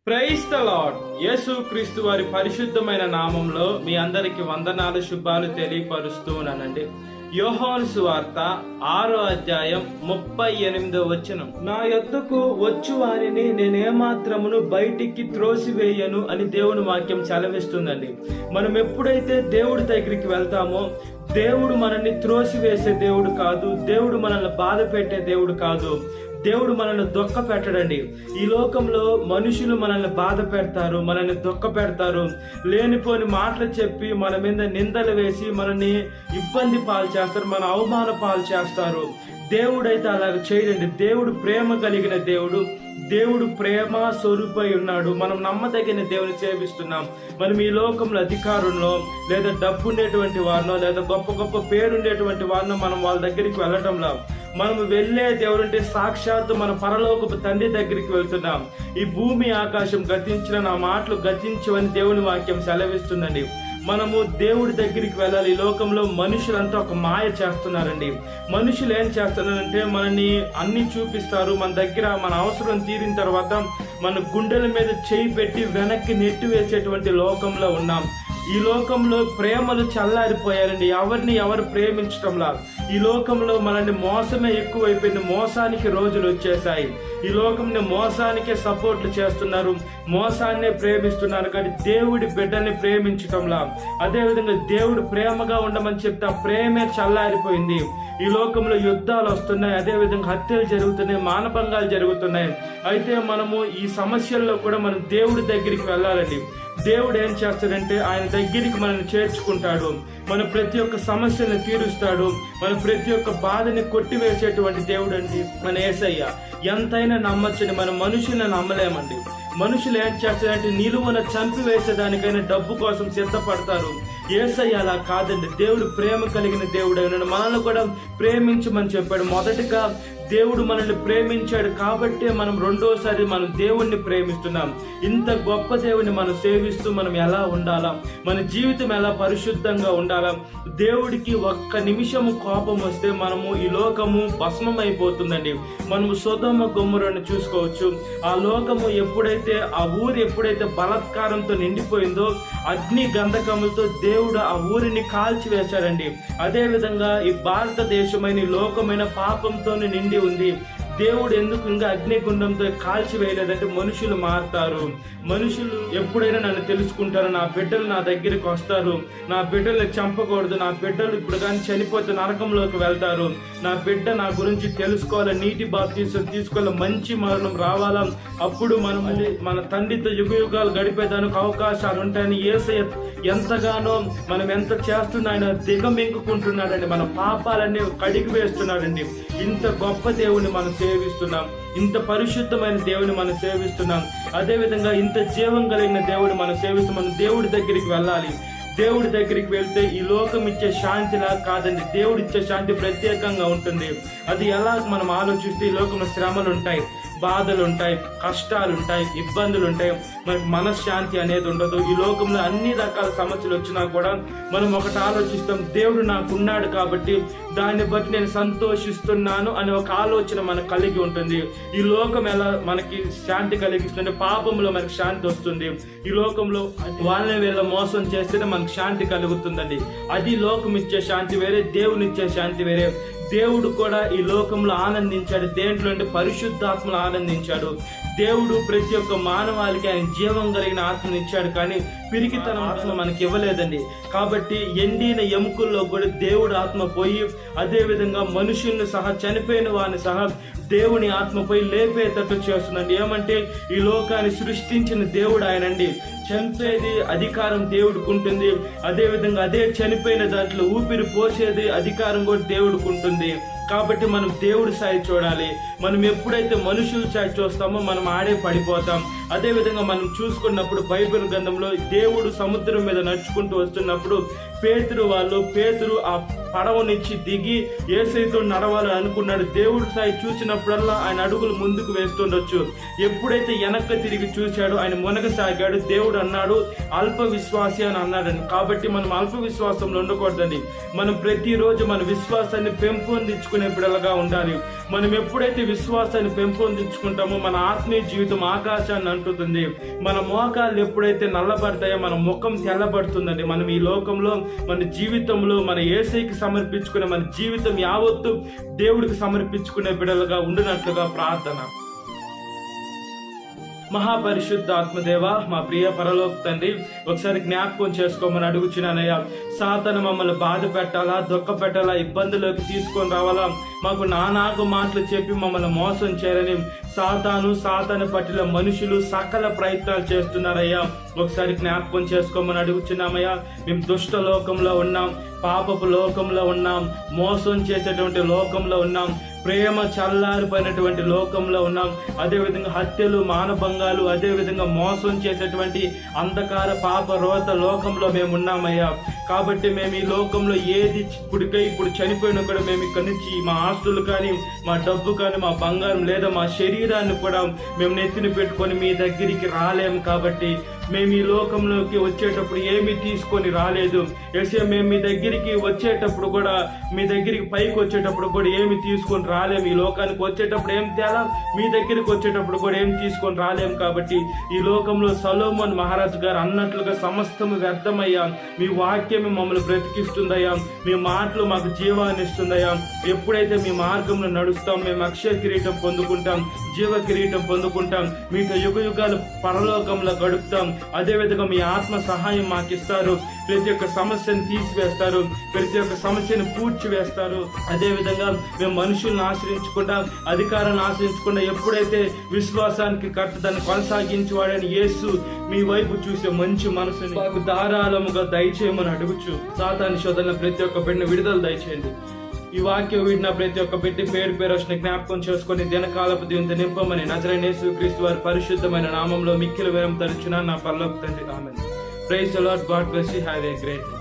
Praise the lord. యేసు క్రీస్తు వారి పరిశుద్ధమైన నామంలో మీ అందరికి వందనాలు, శుభాలు తెలియపరుస్తూ ఉన్నానండి. యోహాను సువార్త 6వ అధ్యాయం 38వ వచనం, నా యొద్దకు వచ్చు వారిని నేనేమాత్రమును బయటికి త్రోసివేయను అని దేవుని వాక్యం సెలవిస్తుందండి. మనం ఎప్పుడైతే దేవుడి దగ్గరికి వెళ్తామో దేవుడు మనల్ని త్రోసివేసే దేవుడు కాదు, దేవుడు మనల్ని బాధ పెట్టే దేవుడు కాదు, దేవుడు మనల్ని దుఃఖ పెట్టడండి. ఈ లోకంలో మనుషులు మనల్ని బాధ పెడతారు, మనల్ని దుఃఖ పెడతారు, లేనిపోని మాటలు చెప్పి మన మీద నిందలు వేసి మనల్ని ఇబ్బంది పాలు చేస్తారు, మన అవమాన పాలు చేస్తారు. దేవుడైతే అలాగ చేయడండి. దేవుడు ప్రేమ కలిగిన దేవుడు, దేవుడు ప్రేమ స్వరూపై ఉన్నాడు. మనం నమ్మదగిన దేవుని సేవిస్తున్నాం. మనం ఈ లోకంలో అధికారుల్లో లేదా డబ్బు ఉండేటువంటి వారినో లేదా గొప్ప గొప్ప పేరుండేటువంటి వారినో మనం వాళ్ళ దగ్గరికి వెళ్ళటంలో మనం వెళ్ళే దేవుడు అంటే సాక్షాత్తు మన పరలోకపు తండ్రి దగ్గరికి వెళ్తున్నాం. ఈ భూమి ఆకాశం గతించిన నా మాటలు గతించవని దేవుని వాక్యం సెలవిస్తుందండి. మనము దేవుడి దగ్గరికి వెళ్ళాలి. ఈ లోకంలో మనుషులంతా ఒక మాయ చేస్తున్నారండి. మనుషులు ఏం చేస్తున్నారంటే మనని అన్ని చూపిస్తారు, మన దగ్గర మన అవసరం తీరిన తర్వాత మన గుండెల మీద చేయి పెట్టి వెనక్కి నెట్టి వేసేటువంటి లోకంలో ఉన్నాం. ఈ లోకంలో ప్రేమలు చల్లారిపోయారండి. ఎవరిని ఎవరు ప్రేమించటంలా. ఈ లోకంలో మనల్ని మోసమే ఎక్కువైపోయింది. మోసానికి రోజులు వచ్చేసాయి. ఈ లోకంని మోసానికే సపోర్ట్లు చేస్తున్నారు, మోసాన్నే ప్రేమిస్తున్నారు. కానీ దేవుడి బిడ్డల్ని ప్రేమించటంలా. అదేవిధంగా దేవుడు ప్రేమగా ఉండమని చెప్తే ఆ ప్రేమే చల్లారిపోయింది. ఈ లోకంలో యుద్ధాలు వస్తున్నాయి, అదేవిధంగా హత్యలు జరుగుతున్నాయి, మానభంగాలు జరుగుతున్నాయి. అయితే మనము ఈ సమస్యల్లో కూడా మనం దేవుడి దగ్గరికి వెళ్ళాలండి. దేవుడు ఏం చేస్తాడంటే ఆయన దగ్గరికి మనల్ని చేర్చుకుంటాడు, మన ప్రతి ఒక్క సమస్యను తీరుస్తాడు, మన ప్రతి ఒక్క బాధని కొట్టివేసేటువంటి దేవుడు అండి మన యేసయ్య. ఎంతైనా నమ్మచ్చండి, మన మనుషులను నమ్మలేమండి. మనుషులు ఏం చేస్తారంటే నిలువున చంపివేసేదానికైనా డబ్బు కోసం సిద్ధపడతారు. యేసయ్య అలా కాదండి. దేవుడు ప్రేమ కలిగిన దేవుడు అయినాడు. మనల్ని కూడా ప్రేమించమని చెప్పాడు. మొదటగా దేవుడు మనల్ని ప్రేమించాడు కాబట్టే మనం రెండోసారి మనం దేవుణ్ణి ప్రేమిస్తున్నాం. ఇంత గొప్ప దేవుని మనం సేవిస్తూ మనం ఎలా ఉండాలా, మన జీవితం ఎలా పరిశుద్ధంగా ఉండాలా. దేవుడికి ఒక్క నిమిషము కోపం వస్తే మనము ఈ లోకము భస్మం అయిపోతుందండి. మనము సొదొమ గొమొర్రాను చూసుకోవచ్చు. ఆ లోకము ఎప్పుడైతే ఆ ఊరు ఎప్పుడైతే బలాత్కారంతో నిండిపోయిందో అగ్ని గంధకములతో దేవుడు ఆ ఊరిని కాల్చివేశాడండి. అదేవిధంగా ఈ భారతదేశమైన ఈ లోకమైన పాపంతో నిండి ఉంది. దేవుడు ఎందుకు ఇంకా అగ్నిగుండంతో కాల్చివేయలేదంటే మనుషులు మారుతారు. మనుషులు ఎప్పుడైనా నన్ను తెలుసుకుంటారు, నా బిడ్డలు నా దగ్గరికి వస్తారు, నా బిడ్డల్ని చంపకూడదు, నా బిడ్డలు ఇప్పుడు కానీ చనిపోతే నరకంలోకి వెళ్తారు, నా బిడ్డ నా గురించి తెలుసుకోవాలి, నీటి బాప్తిసం తీసుకోవాలి, మంచి మరణం రావాలా, అప్పుడు మనం మన తండ్రితో యుగయుగాలు గడిపేదానికి అవకాశాలు ఉంటాయని యేసయ్య ఎంతగానో మనం ఎంత చేస్తున్నా ఆయన దిగమింగుకుంటున్నాడండి. మన పాపాలన్నీ కడిగి వేస్తున్నాడండి. ఇంత గొప్ప దేవుని మనం సేవిస్తున్నాం, ఇంత పరిశుద్ధమైన దేవుని మనం సేవిస్తున్నాం, అదేవిధంగా ఇంత జీవం కలిగిన దేవుని మనం సేవిస్తున్నాం. మనం దేవుడి దగ్గరికి వెళ్ళాలి. దేవుడి దగ్గరికి వెళ్తే ఈ లోకం ఇచ్చే శాంతిలా కాదండి, దేవుడు ఇచ్చే శాంతి ప్రత్యేకంగా ఉంటుంది. అది ఎలా మనం ఆలోచిస్తే ఈ లోకంలో శ్రమలు ఉంటాయి, బాధలు ఉంటాయి, కష్టాలు ఉంటాయి, ఇబ్బందులు ఉంటాయి, మనకి మనశ్శాంతి అనేది ఉండదు. ఈ లోకంలో అన్ని రకాల సమస్యలు వచ్చినా కూడా మనం ఒకటి ఆలోచిస్తాం, దేవుడు నాకు ఉన్నాడు కాబట్టి దాన్ని బట్టి నేను సంతోషిస్తున్నాను అనే ఒక ఆలోచన మనకు కలిగి ఉంటుంది. ఈ లోకం ఎలా మనకి శాంతి కలిగిస్తుంది, పాపంలో మనకి శాంతి వస్తుంది. ఈ లోకంలో వాళ్ళని వీళ్ళ మోసం చేస్తేనే మనకు శాంతి కలుగుతుందండి. అది లోకం ఇచ్చే శాంతి వేరే, దేవుని ఇచ్చే శాంతి వేరే. దేవుడు కూడా ఈ లోకంలో ఆనందించాడు. దేంట్లో అంటే పరిశుద్ధాత్మను ఆనందించాడు. దేవుడు ప్రతి ఒక్క మానవాళికి ఆయన జీవం కలిగిన ఆత్మను ఇచ్చాడు, కానీ పిరికితనం ఆత్మ మనకి ఇవ్వలేదండి. కాబట్టి ఎండిన ఎముకల్లో కూడా దేవుడు ఆత్మ పోయి, అదేవిధంగా మనుషుల్ని సహా చనిపోయిన వారిని సహా దేవుని ఆత్మపై లేపేటట్టు చేస్తుందండి. ఏమంటే ఈ లోకాన్ని సృష్టించిన దేవుడు ఆయనండి. చంపేది అధికారం దేవుడికి ఉంటుంది, అదేవిధంగా అదే చనిపోయిన దాంట్లో ఊపిరి పోసేది అధికారం కూడా దేవుడికి ఉంటుంది. కాబట్టి మనం దేవుడి సాయి చూడాలి. మనం ఎప్పుడైతే మనుషుల సాయి చూస్తామో మనం ఆడే పడిపోతాం. అదేవిధంగా మనం చూసుకున్నప్పుడు బైబిల్ గ్రంథంలో దేవుడు సముద్రం మీద నడుచుకుంటూ వస్తున్నప్పుడు పేతురు ఆ పడవ నుంచి దిగి యేసయ్యతో నడవాలని అనుకున్నాడు. దేవుడు సాయి చూసినప్పుడల్లా ఆయన అడుగులు ముందుకు వేస్తుండొచ్చు. ఎప్పుడైతే వెనక్కి తిరిగి చూశాడో ఆయన మునగసాగాడు. దేవుడు అన్నాడు అల్ప విశ్వాసి అని అన్నాడని. కాబట్టి మనం అల్ప విశ్వాసంలో ఉండకూడదండి. మనం ప్రతిరోజు మన విశ్వాసాన్ని పెంపొందించుకునేప్పుడల్లా ఉండాలి. మనం ఎప్పుడైతే విశ్వాసాన్ని పెంపొందించుకుంటామో మన ఆత్మీయ జీవితం ఆకాశాన్ని అంటుతుంది. మన మోకాళ్ళు ఎప్పుడైతే నల్లబడతాయో మన ముఖం తెల్లబడుతుందండి. మనం ఈ లోకంలో మన జీవితంలో మన యేసయ్యకి సమర్పించుకునే మన జీవితం యావత్తు దేవుడికి సమర్పించుకునే బిడ్డలుగా ఉండినట్లుగా ప్రార్థన. మహాపరిశుద్ధ ఆత్మదేవ, మా ప్రియ పరలోక తండ్రి, ఒకసారి జ్ఞాపకం చేసుకోమని అడుగుచున్నానయ్యా. సాతాను మమ్మల్ని బాధ పెట్టాలా, దుఃఖ పెట్టాలా, ఇబ్బందులోకి తీసుకొని రావాలా, మాకు నానాకు మాటలు చెప్పి మమ్మల్ని మోసం చేయాలని సాతాను పట్టిన మనుషులు సకల ప్రయత్నాలు చేస్తున్నారయ్యా. ఒకసారి జ్ఞాపకం చేసుకోమని అడుగుచున్నామయ్యా. మేము దుష్ట లోకంలో ఉన్నాం, పాపపు లోకంలో ఉన్నాం, మోసం చేసేటువంటి లోకంలో ఉన్నాం, ప్రేమ చల్లారిపోయినటువంటి లోకంలో ఉన్నాం. అదేవిధంగా హత్యలు, మానభంగాలు, అదేవిధంగా మోసం చేసేటువంటి అంధకార పాప రోత లోకంలో మేము ఉన్నామయ్యా. కాబట్టి మేము ఈ లోకంలో ఏది ఇప్పుడు చనిపోయినా కూడా మేము ఇక్కడి నుంచి మా ఆస్తులు కానీ, మా డబ్బు కానీ, మా బంగారం లేదా మా శరీరాన్ని కూడా మేము నెత్తిని పెట్టుకొని మీ దగ్గరికి రాలేము. కాబట్టి మేము ఈ లోకంలోకి వచ్చేటప్పుడు ఏమీ తీసుకొని రాలేదు యేసయ్య. మేము మీ దగ్గరికి వచ్చేటప్పుడు కూడా, మీ దగ్గరికి పైకి వచ్చేటప్పుడు కూడా ఏమి తీసుకొని రాలేము. ఈ లోకానికి వచ్చేటప్పుడు ఏం తేలా, మీ దగ్గరికి వచ్చేటప్పుడు కూడా ఏం తీసుకొని రాలేము. కాబట్టి ఈ లోకంలో సొలొమోను మహారాజు గారు అన్నట్లుగా సమస్తము వ్యర్థమయ్యా. మీ వాక్యమే మమ్మల్ని బ్రతికిస్తుందయ్యా, మీ మాటలు మాకు జీవాన్ని ఇస్తుందయ్యా. ఎప్పుడైతే మీ మార్గంలో నడుస్తాం, మేము అక్షయ కిరీటం పొందుకుంటాం, జీవ కిరీటం పొందుకుంటాం, మీతో యుగ యుగాలు పరలోకంలో గడుపుతాం. అదేవిధంగా మీ ఆత్మ సహాయం మాకు ఇస్తారు, ప్రతి ఒక్క సమస్యను తీసివేస్తారు, ప్రతి ఒక్క సమస్యను పూడ్చివేస్తారు. అదేవిధంగా మేము మనుషులను ఆశ్రయించకుండా, అధికారాన్ని ఆశ్రయించకుండా, ఎప్పుడైతే విశ్వాసానికి కట్టుదాన్ని కొనసాగించేవాడని యేసు మీ వైపు చూసే మంచి మనసుని మాకు ధారాళముగా దయచేయమని అడుగుచు, సాతాను శోధన ప్రతి ఒక్క బిడ్డను విడుదల దయచేయండి. ఈ వాక్యం విడిన ప్రతి ఒక్క బిడ్డ పేరు వచ్చిన జ్ఞాపకం చేసుకుని దినకాలపు దీంతో నింపమని నజరేయుడైన యేసుక్రీస్తు వారి పరిశుద్ధమైన నామంలో మిక్కిలి వేరం తరుచున నా పరలోక తండ్రి. Amen. Praise the Lord. God bless you. Have a great day.